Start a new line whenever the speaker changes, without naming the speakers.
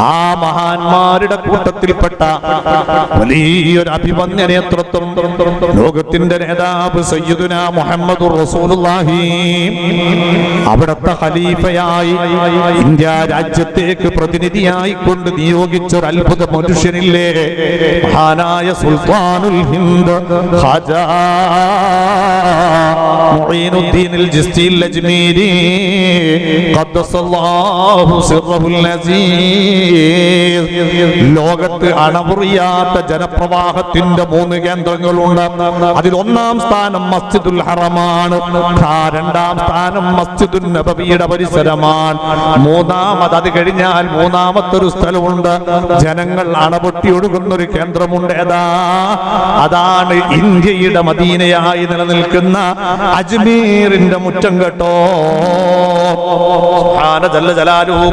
ആ മഹാന്മാരുടെ കൂട്ടത്തിൽപ്പെട്ട വലിയൊരു അഭിമന്യ നേതൃത്വം ലോകത്തിന്റെ നേതാവ് സയ്യിദുനാ മുഹമ്മദുർ റസൂലുള്ളാഹി അവിടുത്തെ ഖലീഫയായി ഇന്ത്യ രാജ്യത്തേക്ക് പ്രതിനിധിയായി കൊണ്ട് നിയോഗിച്ച ഒരു അത്ഭുത മനുഷ്യനില്ലേ, മഹാനായ സുൽത്താനുൽ ഹിന്ദ് ഖാജാ മുഈനുദ്ദീനുൽ ജിസ്തിൽ അജ്മീരി ഖദ്ദസല്ലാഹു സിർറഹുൽ അസീസ്. ലോകത്ത് അണമുറിയാത്ത ജനപ്രവാഹത്തിന്റെ 3 കേന്ദ്രങ്ങളുണ്ട്. അതിൽ ഒന്നാം സ്ഥാനം മസ്ജിദുൽ ഹറമാണ്, രണ്ടാം സ്ഥാനം മസ്ജിദുൻ നബവിയുടെ പരിസരമാണ്, മൂന്നാമത് അത് കഴിഞ്ഞാൽ മൂന്നാമത്തൊരു സ്ഥലമുണ്ട്, ജനങ്ങൾ അണപൊട്ടി ഒഴുകുന്നൊരു കേന്ദ്രമുണ്ട്. അതാണ് ഇന്ത്യയുടെ മദീനയായി നിലനിൽക്കുന്ന അജ്മീറിന്റെ മുറ്റം കേട്ടോ. സുബ്ഹാന ജല്ല ജലാലുഹു.